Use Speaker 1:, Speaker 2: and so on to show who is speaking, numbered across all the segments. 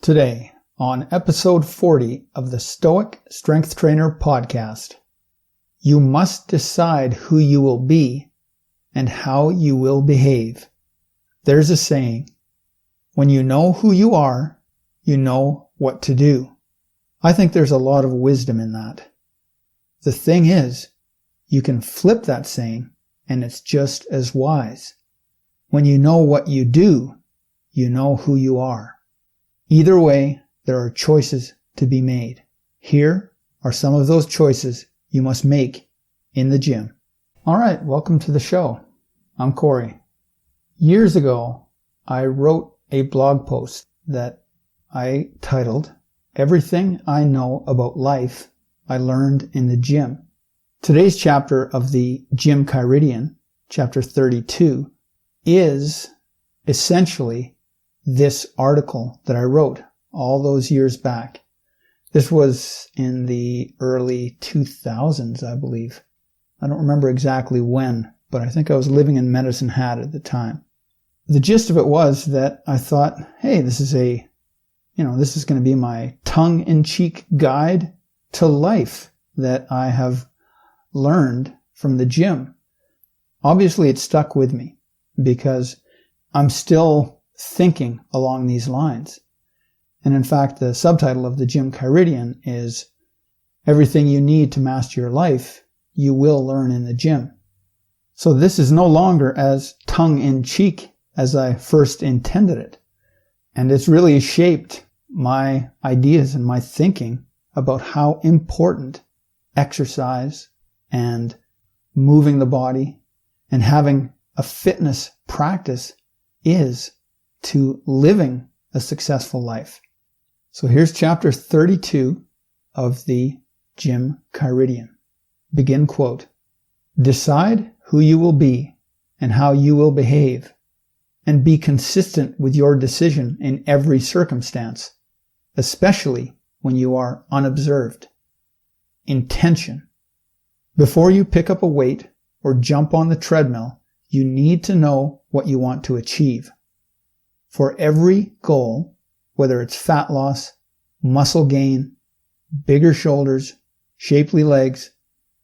Speaker 1: Today, on episode 40 of the Stoic Strength Trainer podcast, you must decide who you will be and how you will behave. There's a saying, when you know who you are, you know what to do. I think there's a lot of wisdom in that. The thing is, you can flip that saying and it's just as wise. When you know what you do, you know who you are. Either way, there are choices to be made. Here are some of those choices you must make in the gym. Alright, welcome to the show. I'm Corey. Years ago, I wrote a blog post that I titled, Everything I Know About Life I Learned in the Gym. Today's chapter of the Gym Kyridian, chapter 32, is essentially this article that I wrote all those years back. This was in the early 2000s, I believe. I don't remember exactly when, but I think I was living in Medicine Hat at the time. The gist of it was that I thought, hey, this is going to be my tongue-in-cheek guide to life that I have learned from the gym. Obviously, it stuck with me because I'm still thinking along these lines. And in fact, the subtitle of the Gym Kyridian is Everything You Need to Master Your Life, You Will Learn in the Gym. So this is no longer as tongue-in-cheek as I first intended it. And it's really shaped my ideas and my thinking about how important exercise and moving the body and having a fitness practice is to living a successful life. So here's chapter 32 of the Gym Kyridian. Begin quote. Decide who you will be and how you will behave, and be consistent with your decision in every circumstance, especially when you are unobserved. Intention. Before you pick up a weight or jump on the treadmill, you need to know what you want to achieve. For every goal, whether it's fat loss, muscle gain, bigger shoulders, shapely legs,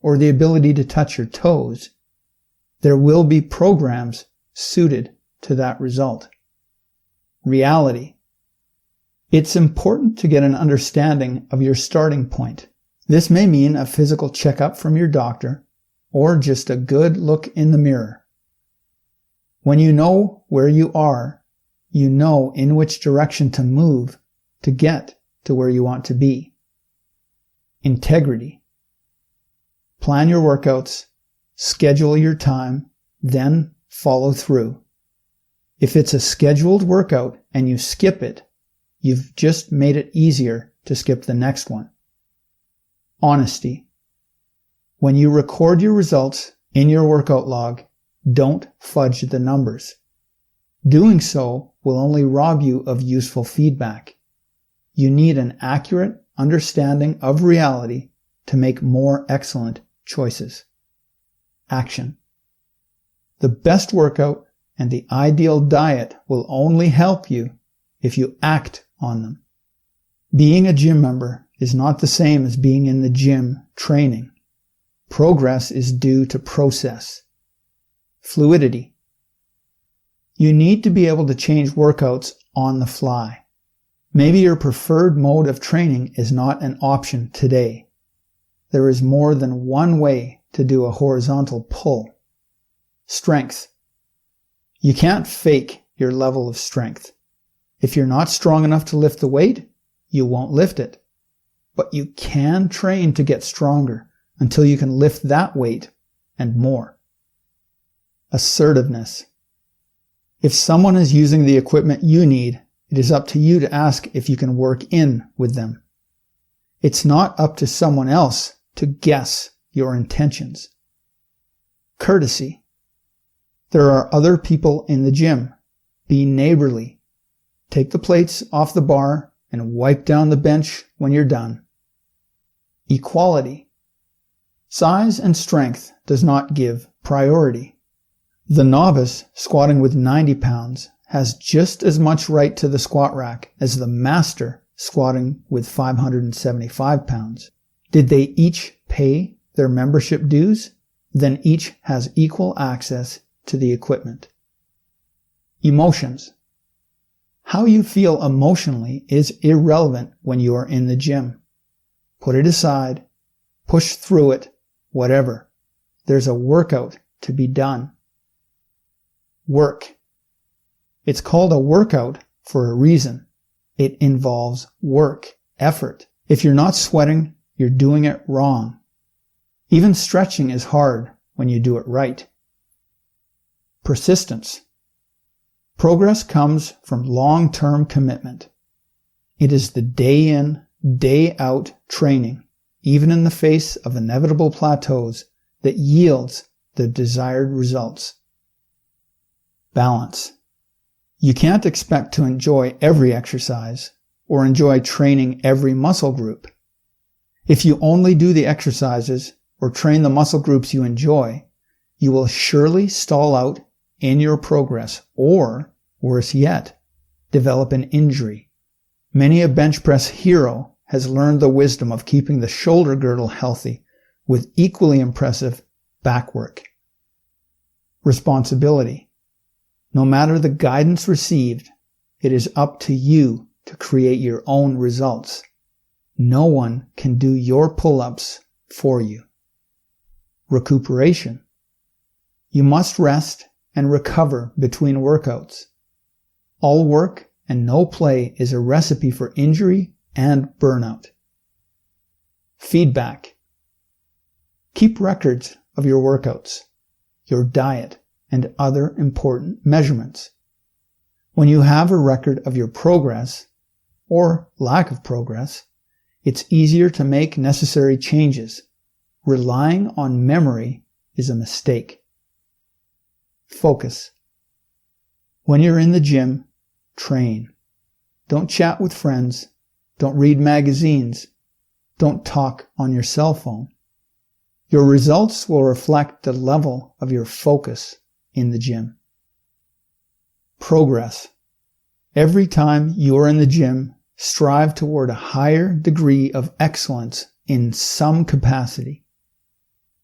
Speaker 1: or the ability to touch your toes, there will be programs suited to that result. Reality. It's important to get an understanding of your starting point. This may mean a physical checkup from your doctor, or just a good look in the mirror. When you know where you are, you know in which direction to move to get to where you want to be. Integrity. Plan your workouts, schedule your time, then follow through. If it's a scheduled workout and you skip it, you've just made it easier to skip the next one. Honesty. When you record your results in your workout log, don't fudge the numbers. Doing so will only rob you of useful feedback. You need an accurate understanding of reality to make more excellent choices. Action. The best workout and the ideal diet will only help you if you act on them. Being a gym member is not the same as being in the gym training. Progress is due to process. Fluidity. You need to be able to change workouts on the fly. Maybe your preferred mode of training is not an option today. There is more than one way to do a horizontal pull. Strength. You can't fake your level of strength. If you're not strong enough to lift the weight, you won't lift it. But you can train to get stronger until you can lift that weight and more. Assertiveness. If someone is using the equipment you need, it is up to you to ask if you can work in with them. It's not up to someone else to guess your intentions. Courtesy. There are other people in the gym. Be neighborly. Take the plates off the bar and wipe down the bench when you're done. Equality. Size and strength does not give priority. The novice squatting with 90 pounds has just as much right to the squat rack as the master squatting with 575 pounds. Did they each pay their membership dues? Then each has equal access to the equipment. Emotions. How you feel emotionally is irrelevant when you are in the gym. Put it aside, push through it, whatever. There's a workout to be done. Work. It's called a workout for a reason. It involves work, effort. If you're not sweating, you're doing it wrong. Even stretching is hard when you do it right. Persistence. Progress comes from long-term commitment. It is the day in, day out training, even in the face of inevitable plateaus, that yields the desired results. Balance. You can't expect to enjoy every exercise or enjoy training every muscle group. If you only do the exercises or train the muscle groups you enjoy, you will surely stall out in your progress or, worse yet, develop an injury. Many a bench press hero has learned the wisdom of keeping the shoulder girdle healthy with equally impressive back work. Responsibility. No matter the guidance received, it is up to you to create your own results. No one can do your pull-ups for you. Recuperation. You must rest and recover between workouts. All work and no play is a recipe for injury and burnout. Feedback. Keep records of your workouts, your diet, and other important measurements. When you have a record of your progress, or lack of progress, it's easier to make necessary changes. Relying on memory is a mistake. Focus. When you're in the gym, train. Don't chat with friends. Don't read magazines. Don't talk on your cell phone. Your results will reflect the level of your focus in the gym. Progress. Every time you are in the gym, strive toward a higher degree of excellence in some capacity.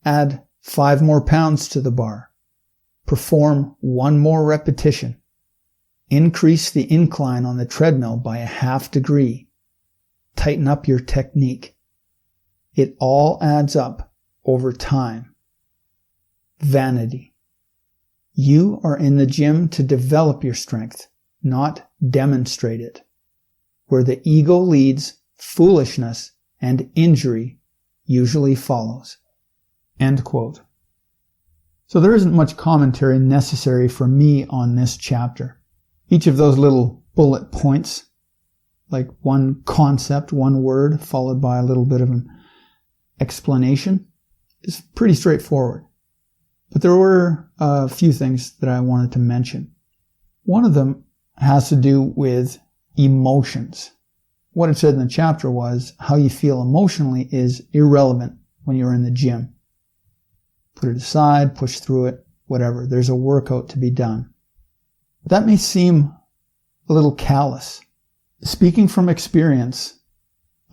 Speaker 1: Add 5 more pounds to the bar. Perform 1 more repetition. Increase the incline on the treadmill by a half degree. Tighten up your technique. It all adds up over time. Vanity. You are in the gym to develop your strength, not demonstrate it. Where the ego leads, foolishness and injury usually follows. End quote. So there isn't much commentary necessary from me on this chapter. Each of those little bullet points, like one concept, one word, followed by a little bit of an explanation, is pretty straightforward. But there were a few things that I wanted to mention. One of them has to do with emotions. What it said in the chapter was how you feel emotionally is irrelevant when you're in the gym. Put it aside, push through it, whatever. There's a workout to be done. That may seem a little callous. Speaking from experience,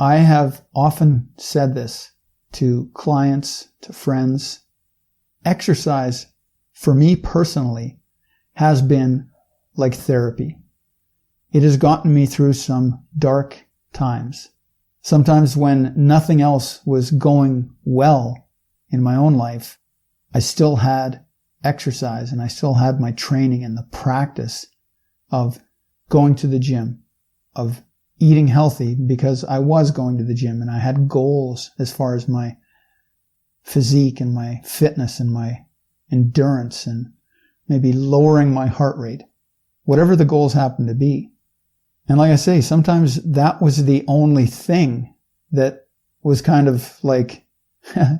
Speaker 1: I have often said this to clients, to friends. Exercise, for me personally, has been like therapy. It has gotten me through some dark times. Sometimes when nothing else was going well in my own life, I still had exercise and I still had my training and the practice of going to the gym, of eating healthy because I was going to the gym and I had goals as far as my physique and my fitness and my endurance and maybe lowering my heart rate, whatever the goals happened to be. And like I say, sometimes that was the only thing that was kind of like,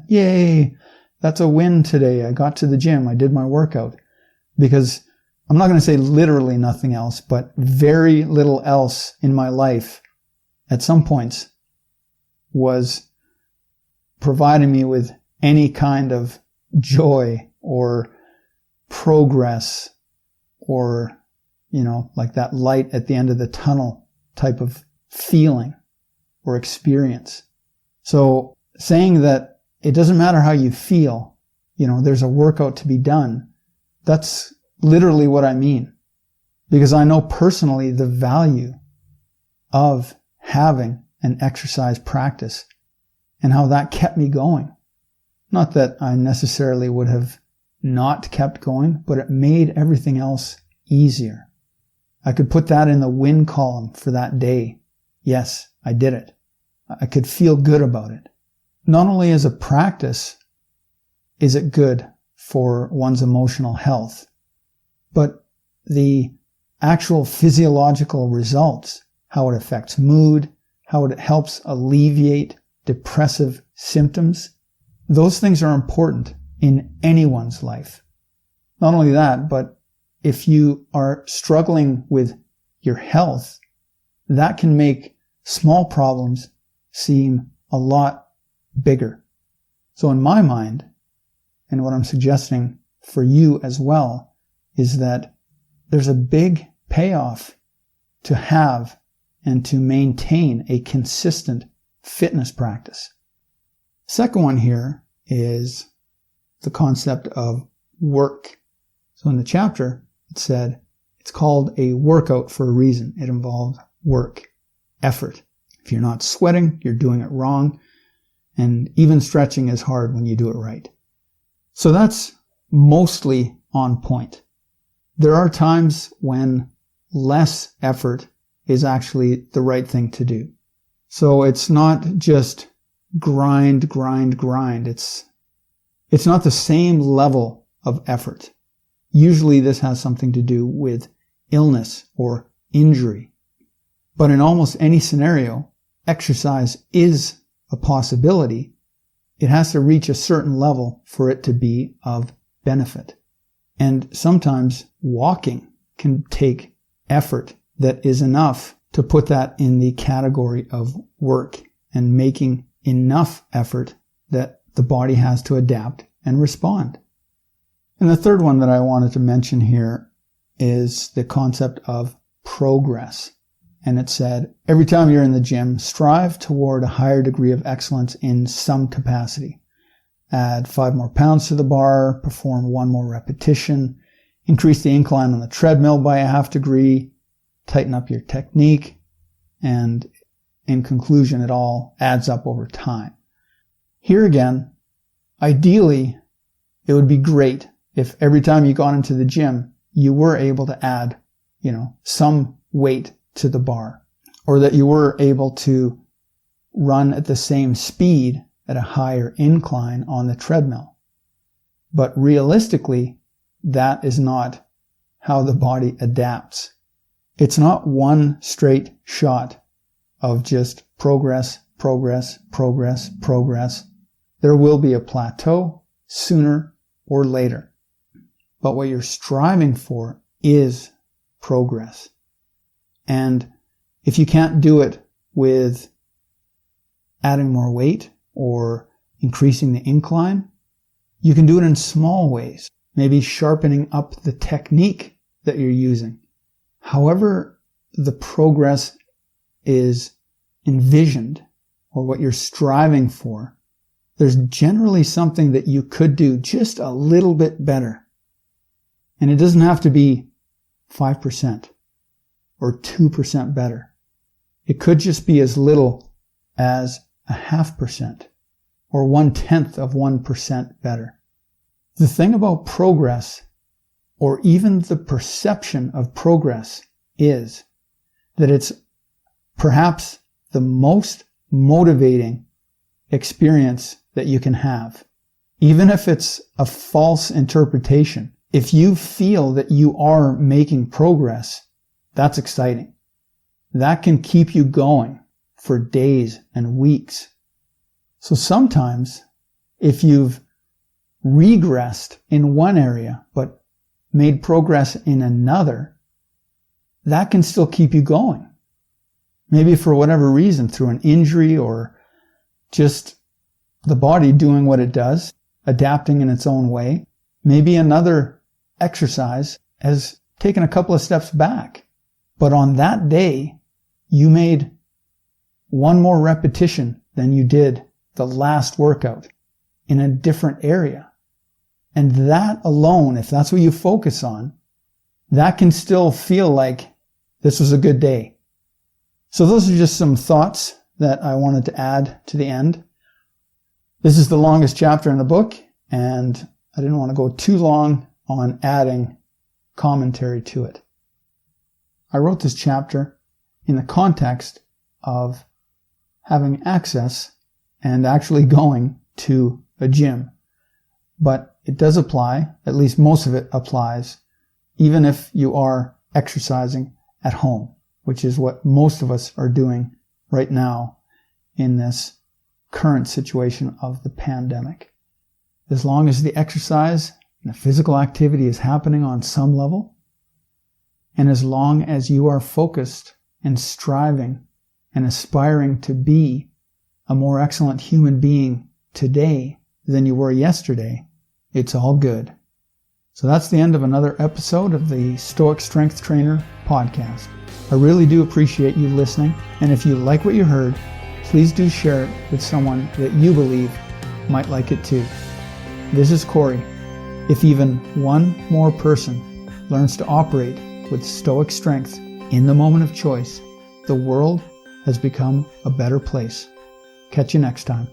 Speaker 1: yay, that's a win today. I got to the gym. I did my workout. Because I'm not going to say literally nothing else, but very little else in my life at some points was providing me with any kind of joy or progress or like that light at the end of the tunnel type of feeling or experience. So saying that it doesn't matter how you feel, there's a workout to be done, that's literally what I mean. Because I know personally the value of having an exercise practice and how that kept me going. Not that I necessarily would have not kept going, but it made everything else easier. I could put that in the win column for that day. Yes, I did it. I could feel good about it. Not only as a practice is it good for one's emotional health, but the actual physiological results, how it affects mood, how it helps alleviate depressive symptoms, those things are important in anyone's life. Not only that, but if you are struggling with your health, that can make small problems seem a lot bigger. So in my mind, and what I'm suggesting for you as well, is that there's a big payoff to have and to maintain a consistent fitness practice. Second one here is the concept of work. So in the chapter, it said it's called a workout for a reason. It involves work, effort. If you're not sweating, you're doing it wrong. And even stretching is hard when you do it right. So that's mostly on point. There are times when less effort is actually the right thing to do. So it's not just grind. It's not the same level of effort. Usually this has something to do with illness or injury. But in almost any scenario, exercise is a possibility. It has to reach a certain level for it to be of benefit. And sometimes walking can take effort that is enough to put that in the category of work and making enough effort that the body has to adapt and respond. And the third one that I wanted to mention here is the concept of progress. And it said, every time you're in the gym, strive toward a higher degree of excellence in some capacity. Add 5 more pounds to the bar, perform 1 more repetition, increase the incline on the treadmill by a half degree, tighten up your technique, and in conclusion, it all adds up over time. Here again, ideally, it would be great if every time you got into the gym, you were able to add, some weight to the bar, or that you were able to run at the same speed at a higher incline on the treadmill. But realistically, that is not how the body adapts. It's not one straight shot of just progress. There will be a plateau sooner or later. But what you're striving for is progress. And if you can't do it with adding more weight or increasing the incline, you can do it in small ways. Maybe sharpening up the technique that you're using. However the progress is envisioned or what you're striving for, there's generally something that you could do just a little bit better. And it doesn't have to be 5% or 2% better. It could just be as little as 0.5% or 0.1% better. The thing about progress, or even the perception of progress, is that it's perhaps the most motivating experience that you can have. Even if it's a false interpretation, if you feel that you are making progress, that's exciting. That can keep you going for days and weeks. So sometimes, if you've regressed in one area but made progress in another, that can still keep you going. Maybe for whatever reason, through an injury or just the body doing what it does, adapting in its own way. Maybe another exercise has taken a couple of steps back. But on that day, you made one more repetition than you did the last workout in a different area. And that alone, if that's what you focus on, that can still feel like this was a good day. So those are just some thoughts that I wanted to add to the end. This is the longest chapter in the book, and I didn't want to go too long on adding commentary to it. I wrote this chapter in the context of having access and actually going to a gym. But it does apply, at least most of it applies, even if you are exercising at home, which is what most of us are doing right now in this current situation of the pandemic. As long as the exercise and the physical activity is happening on some level, and as long as you are focused and striving and aspiring to be a more excellent human being today than you were yesterday, it's all good. So that's the end of another episode of the Stoic Strength Trainer podcast. I really do appreciate you listening, and if you like what you heard, please do share it with someone that you believe might like it too. This is Corey. If even one more person learns to operate with stoic strength in the moment of choice, the world has become a better place. Catch you next time.